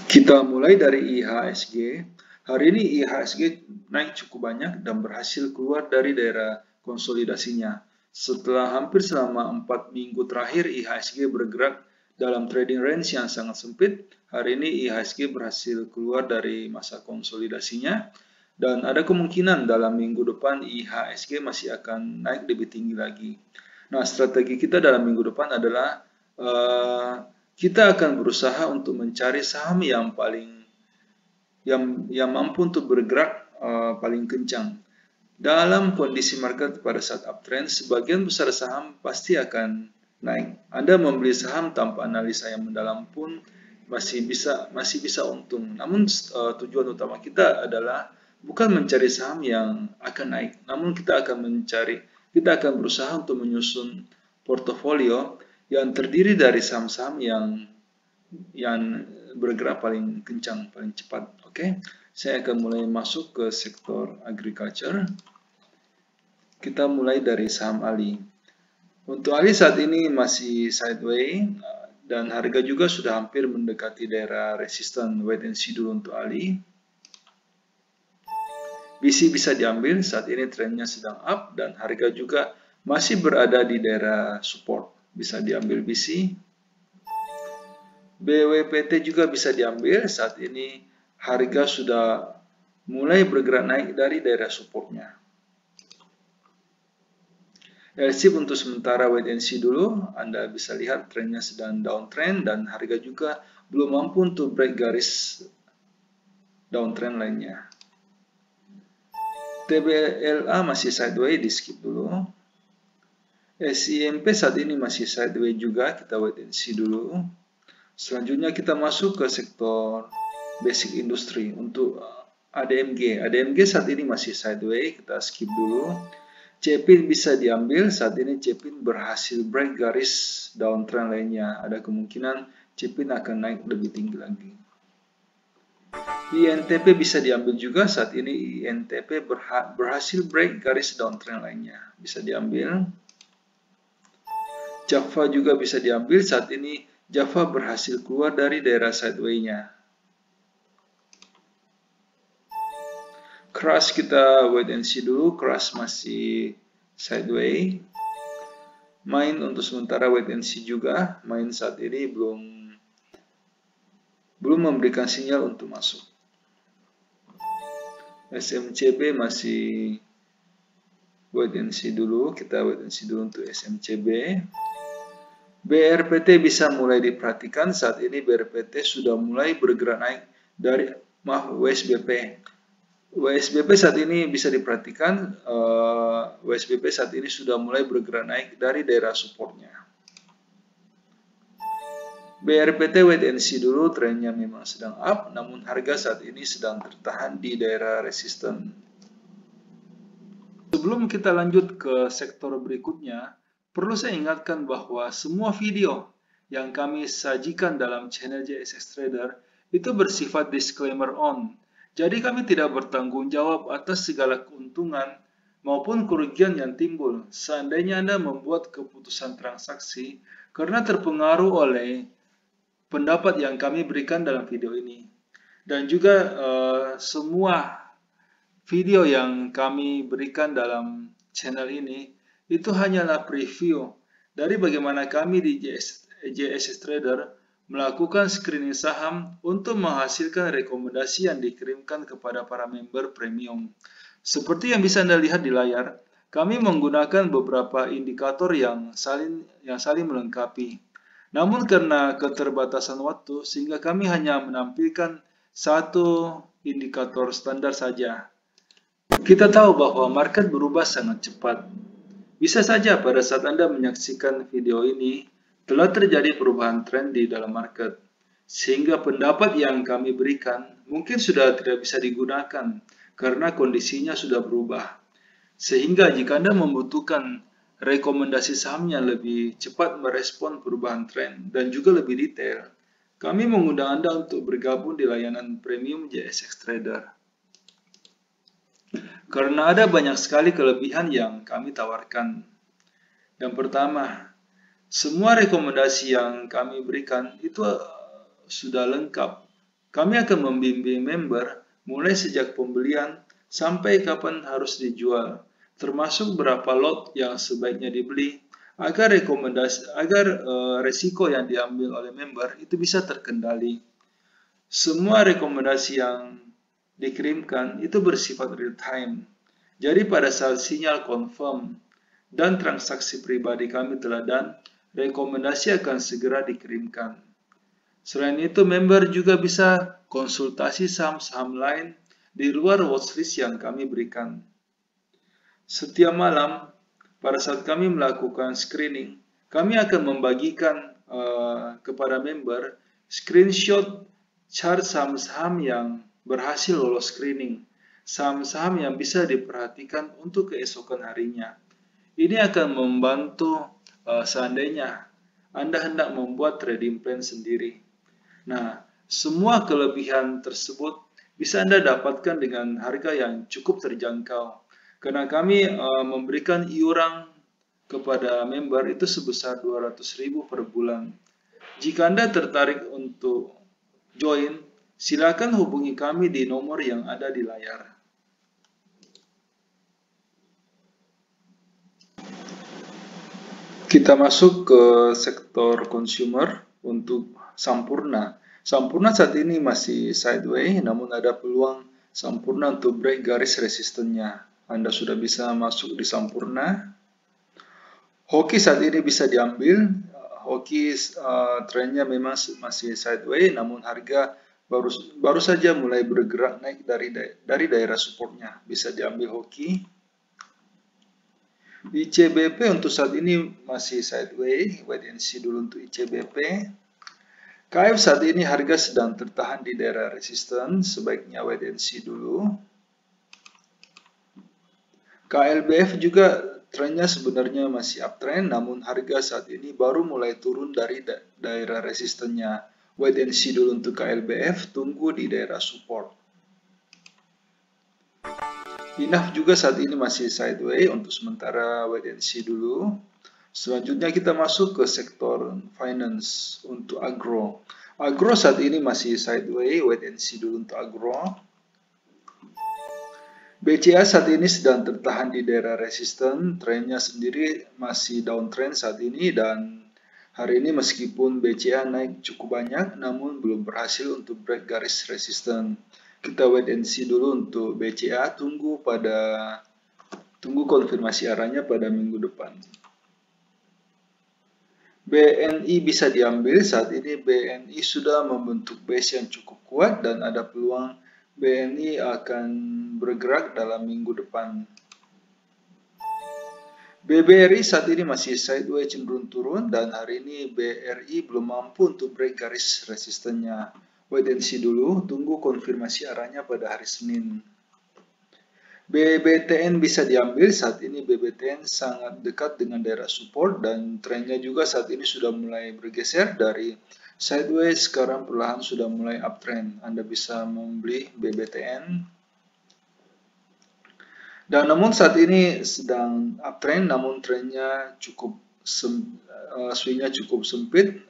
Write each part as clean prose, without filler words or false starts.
Kita mulai dari IHSG. Hari ini IHSG naik cukup banyak dan berhasil keluar dari daerah konsolidasinya. Setelah hampir selama 4 minggu terakhir IHSG bergerak dalam trading range yang sangat sempit, hari ini IHSG berhasil keluar dari masa konsolidasinya dan ada kemungkinan dalam minggu depan IHSG masih akan naik lebih tinggi lagi. Nah, strategi kita dalam minggu depan adalah kita akan berusaha untuk mencari saham yang mampu untuk bergerak paling kencang. Dalam kondisi market pada saat uptrend, sebagian besar saham pasti akan naik. Anda membeli saham tanpa analisa yang mendalam pun masih bisa untung. Namun tujuan utama kita adalah bukan mencari saham yang akan naik, namun kita akan berusaha untuk menyusun portofolio yang terdiri dari saham-saham yang bergerak paling kencang, paling cepat. Oke, saya akan mulai masuk ke sektor agriculture. Kita mulai dari saham Ali. Untuk Ali saat ini masih sideways dan harga juga sudah hampir mendekati daerah resisten. Wait and see dulu untuk Ali. BC bisa diambil, saat ini trennya sedang up dan harga juga masih berada di daerah support. Bisa diambil BC. BWPT juga bisa diambil, saat ini harga sudah mulai bergerak naik dari daerah supportnya. LSIP untuk sementara wait and see dulu. Anda bisa lihat trennya sedang downtrend dan harga juga belum mampu untuk break garis downtrend lainnya. TBLA masih sideways, di skip dulu. SIMP saat ini masih sideways juga, kita wait and see dulu. Selanjutnya kita masuk ke sektor basic industry untuk ADMG. ADMG saat ini masih sideways, kita skip dulu. CPIN bisa diambil, saat ini CPIN berhasil break garis downtrend lainnya. Ada kemungkinan CPIN akan naik lebih tinggi lagi. INTP bisa diambil juga, saat ini INTP berhasil break garis downtrend lainnya. Bisa diambil. Java juga bisa diambil, saat ini Java berhasil keluar dari daerah sideways-nya. Crush kita wait and see dulu, Crush masih sideways. Main untuk sementara wait and see juga, Main saat ini belum memberikan sinyal untuk masuk. SMCB masih wait and see dulu, kita wait and see dulu untuk SMCB. BRPT bisa mulai diperhatikan, saat ini BRPT sudah mulai bergerak naik dari WSBP. WSBP saat ini bisa diperhatikan, WSBP saat ini sudah mulai bergerak naik dari daerah supportnya. BRPT wait and see dulu, trennya memang sedang up, namun harga saat ini sedang tertahan di daerah resisten. Sebelum kita lanjut ke sektor berikutnya, perlu saya ingatkan bahwa semua video yang kami sajikan dalam channel JSX Trader itu bersifat disclaimer on. Jadi kami tidak bertanggung jawab atas segala keuntungan maupun kerugian yang timbul seandainya Anda membuat keputusan transaksi karena terpengaruh oleh pendapat yang kami berikan dalam video ini. Dan juga semua video yang kami berikan dalam channel ini itu hanyalah preview dari bagaimana kami di JSX Trader melakukan screening saham untuk menghasilkan rekomendasi yang dikirimkan kepada para member premium. Seperti yang bisa Anda lihat di layar, kami menggunakan beberapa indikator yang saling melengkapi. Namun karena keterbatasan waktu, sehingga kami hanya menampilkan satu indikator standar saja. Kita tahu bahwa market berubah sangat cepat. Bisa saja pada saat Anda menyaksikan video ini, telah terjadi perubahan tren di dalam market, sehingga pendapat yang kami berikan mungkin sudah tidak bisa digunakan karena kondisinya sudah berubah. Sehingga jika Anda membutuhkan rekomendasi saham yang lebih cepat merespon perubahan tren dan juga lebih detail, kami mengundang Anda untuk bergabung di layanan premium JSX Trader. Karena ada banyak sekali kelebihan yang kami tawarkan. Yang pertama, semua rekomendasi yang kami berikan itu sudah lengkap Kami akan membimbing member mulai sejak pembelian sampai kapan harus dijual, termasuk berapa lot yang sebaiknya dibeli, agar resiko yang diambil oleh member itu bisa terkendali. Semua rekomendasi yang dikirimkan itu bersifat real time. Jadi pada saat sinyal confirm dan transaksi pribadi kami telah done, rekomendasi akan segera dikirimkan. Selain itu, member juga bisa konsultasi saham-saham lain di luar watchlist yang kami berikan. Setiap malam, pada saat kami melakukan screening, kami akan membagikan kepada member screenshot chart saham-saham yang berhasil lolos screening, saham-saham yang bisa diperhatikan untuk keesokan harinya. Ini akan membantu seandainya Anda hendak membuat trading plan sendiri. Nah, semua kelebihan tersebut bisa Anda dapatkan dengan harga yang cukup terjangkau. Karena kami memberikan iuran kepada member itu sebesar 200.000 per bulan. Jika Anda tertarik untuk join, silakan hubungi kami di nomor yang ada di layar. Kita masuk ke sektor consumer untuk Sampurna. Sampurna saat ini masih sideways, namun ada peluang Sampurna untuk break garis resistennya. Anda sudah bisa masuk di Sampurna. Hoki saat ini bisa diambil. Hoki trennya memang masih sideways, namun harga baru saja mulai bergerak naik dari daerah supportnya. Bisa diambil Hoki. ICBP untuk saat ini masih sideways, wait and see dulu untuk ICBP. KF saat ini harga sedang tertahan di daerah resisten, sebaiknya wait and see dulu. KLBF juga trennya sebenarnya masih uptrend, namun harga saat ini baru mulai turun dari daerah resistennya. Wait and see dulu untuk KLBF, tunggu di daerah support. INAF juga saat ini masih sideways, untuk sementara wait and see dulu. Selanjutnya kita masuk ke sektor finance untuk agro. Agro saat ini masih sideways, wait and see dulu untuk agro. BCA saat ini sedang tertahan di daerah resisten, trennya sendiri masih downtrend saat ini dan hari ini meskipun BCA naik cukup banyak namun belum berhasil untuk break garis resisten. Kita wait and see dulu untuk BCA, tunggu konfirmasi arahnya pada minggu depan. BNI bisa diambil, saat ini BNI sudah membentuk base yang cukup kuat dan ada peluang BNI akan bergerak dalam minggu depan. BBRI saat ini masih sideways cenderung turun dan hari ini BRI belum mampu untuk break garis resistennya. Wait and see dulu, tunggu konfirmasi arahnya pada hari Senin. BBTN bisa diambil, saat ini BBTN sangat dekat dengan daerah support dan trennya juga saat ini sudah mulai bergeser dari sideways, sekarang perlahan sudah mulai uptrend. Anda bisa membeli BBTN. Dan namun saat ini sedang uptrend, namun trennya swingnya cukup sempit.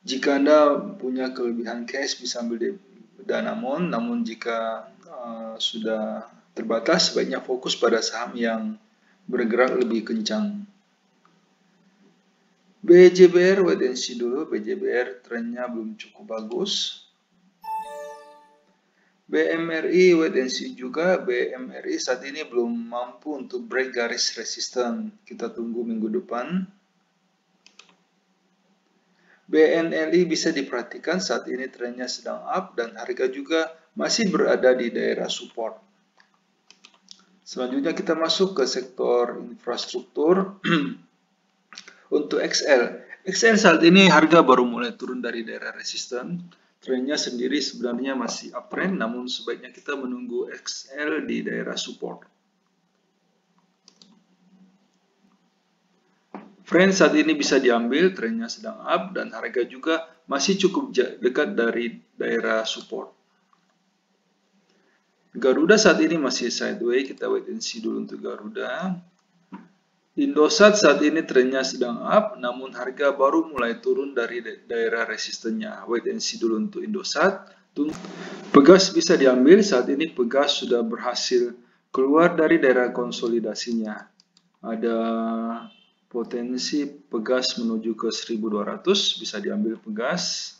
Jika Anda punya kelebihan cash bisa ambil di Danamon, namun jika sudah terbatas, sebaiknya fokus pada saham yang bergerak lebih kencang. BJBR, wait and see dulu. BJBR trennya belum cukup bagus. BMRI, wait and see juga. BMRI saat ini belum mampu untuk break garis resisten. Kita tunggu minggu depan. BNLI bisa diperhatikan saat ini trennya sedang up dan harga juga masih berada di daerah support. Selanjutnya kita masuk ke sektor infrastruktur. Untuk XL. XL saat ini harga baru mulai turun dari daerah resisten. Trennya sendiri sebenarnya masih uptrend, namun sebaiknya kita menunggu XL di daerah support. Friends saat ini bisa diambil, trennya sedang up dan harga juga masih cukup dekat dari daerah support. Garuda saat ini masih sideways, kita wait and see dulu untuk Garuda. Indosat saat ini trennya sedang up, namun harga baru mulai turun dari daerah resistennya. Wait and see dulu untuk Indosat. Pegas bisa diambil, saat ini Pegas sudah berhasil keluar dari daerah konsolidasinya. Ada potensi Pegas menuju ke 1200, bisa diambil Pegas.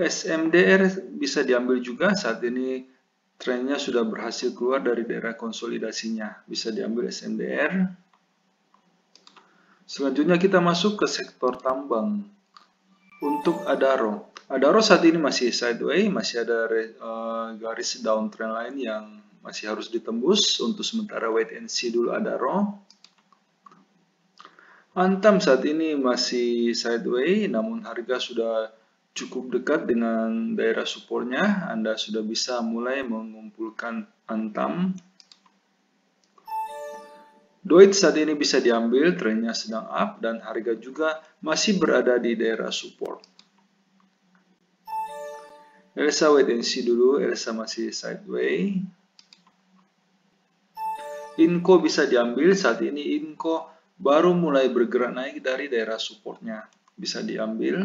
SMDR bisa diambil juga, saat ini trennya sudah berhasil keluar dari daerah konsolidasinya. Bisa diambil SMDR. Selanjutnya kita masuk ke sektor tambang. Untuk Adaro. Adaro saat ini masih sideways, masih ada garis downtrend lain yang masih harus ditembus. Untuk sementara wait and see dulu Adaro. Antam saat ini masih sideways, namun harga sudah cukup dekat dengan daerah supportnya. Anda sudah bisa mulai mengumpulkan Antam. Deutz saat ini bisa diambil, trennya sedang up dan harga juga masih berada di daerah support. Elsa wait and see dulu, Elsa masih sideways. Inco bisa diambil, saat ini Inco baru mulai bergerak naik dari daerah supportnya. Bisa diambil.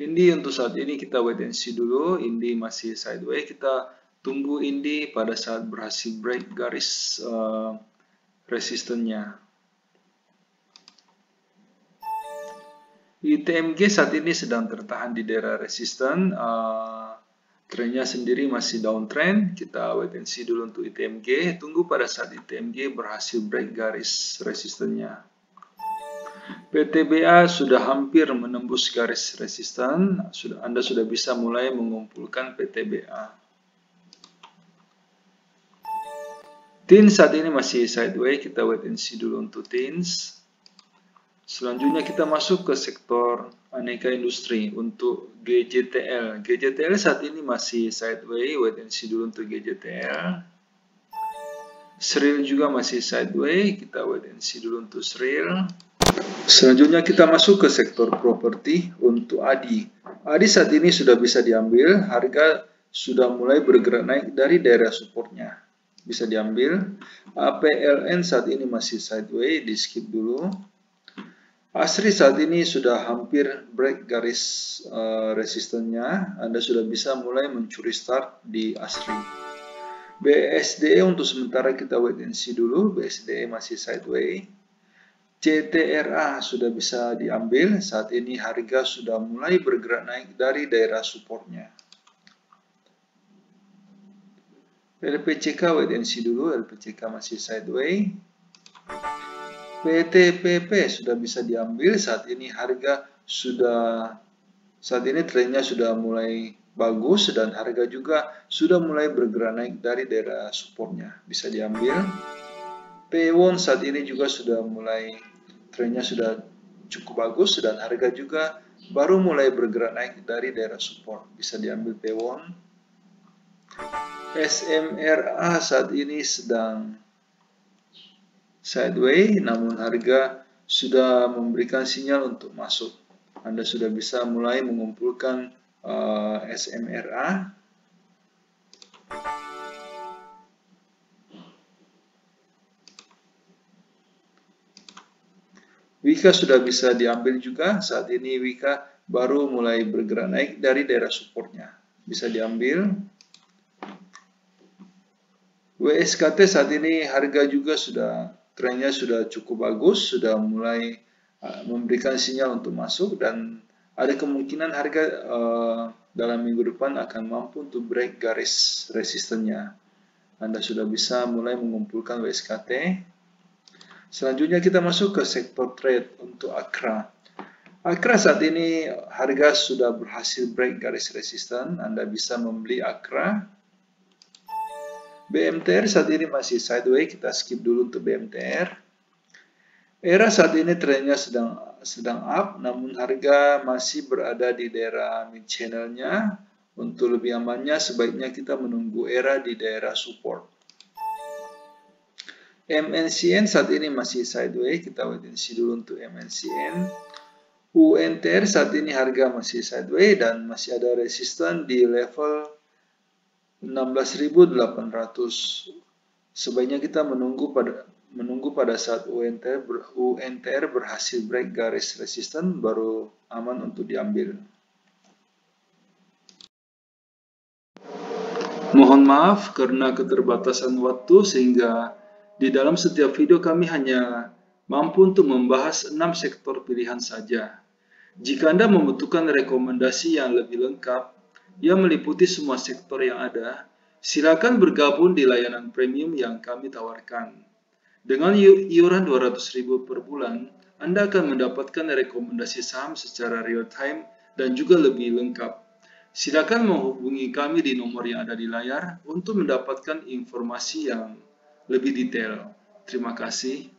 Indi untuk saat ini kita wait and see dulu. Indi masih sideways. Kita tunggu Indi pada saat berhasil break garis resistennya. ITMG saat ini sedang tertahan di daerah resisten. Trennya sendiri masih downtrend. Kita wait and see dulu untuk ITMG. Tunggu pada saat ITMG berhasil break garis resistennya. PTBA sudah hampir menembus garis resisten. Anda sudah bisa mulai mengumpulkan PTBA. TINS saat ini masih sideways. Kita wait and see dulu untuk TINS. Selanjutnya kita masuk ke sektor aneka industri untuk GJTL. GJTL saat ini masih sideways. Wait and see dulu untuk GJTL. Sril juga masih sideways. Kita wait and see dulu untuk Sril. Selanjutnya kita masuk ke sektor properti untuk ADI. ADI saat ini sudah bisa diambil, harga sudah mulai bergerak naik dari daerah supportnya. Bisa diambil. APLN saat ini masih sideways, di skip dulu. ASRI saat ini sudah hampir break garis resistennya. Anda sudah bisa mulai mencuri start di ASRI. BSDE untuk sementara kita wait and see dulu. BSDE masih sideways. CTRA sudah bisa diambil, saat ini harga sudah mulai bergerak naik dari daerah supportnya. LPCK wait and see dulu, LPCK masih sideways. PTPP sudah bisa diambil, saat ini harga trennya sudah mulai bagus dan harga juga sudah mulai bergerak naik dari daerah supportnya. Bisa diambil. P1 saat ini juga sudah mulai trennya sudah cukup bagus dan harga juga baru mulai bergerak naik dari daerah support. Bisa diambil P1. SMRA saat ini sedang sideways, namun harga sudah memberikan sinyal untuk masuk. Anda sudah bisa mulai mengumpulkan SMRA. Wika sudah bisa diambil juga, saat ini Wika baru mulai bergerak naik dari daerah supportnya. Bisa diambil. WSKT saat ini harga juga trennya sudah cukup bagus, sudah mulai memberikan sinyal untuk masuk dan ada kemungkinan harga dalam minggu depan akan mampu untuk break garis resistennya. Anda sudah bisa mulai mengumpulkan WSKT. Selanjutnya kita masuk ke sektor trade untuk Akra. Akra saat ini harga sudah berhasil break garis resisten. Anda bisa membeli Akra. BMTR saat ini masih sideways. Kita skip dulu untuk BMTR. ERA saat ini trennya sedang up, namun harga masih berada di daerah mid channelnya. Untuk lebih amannya sebaiknya kita menunggu ERA di daerah support. MNCN saat ini masih sideways, kita wait and see dulu untuk MNCN. UNTR saat ini harga masih sideways dan masih ada resisten di level 16.800. Sebaiknya kita menunggu pada saat UNTR berhasil break garis resisten baru aman untuk diambil. Mohon maaf karena keterbatasan waktu sehingga di dalam setiap video kami hanya mampu untuk membahas 6 sektor pilihan saja. Jika Anda membutuhkan rekomendasi yang lebih lengkap yang meliputi semua sektor yang ada, silakan bergabung di layanan premium yang kami tawarkan. Dengan iuran 200.000 per bulan, Anda akan mendapatkan rekomendasi saham secara real-time dan juga lebih lengkap. Silakan menghubungi kami di nomor yang ada di layar untuk mendapatkan informasi yang lebih detail. Terima kasih.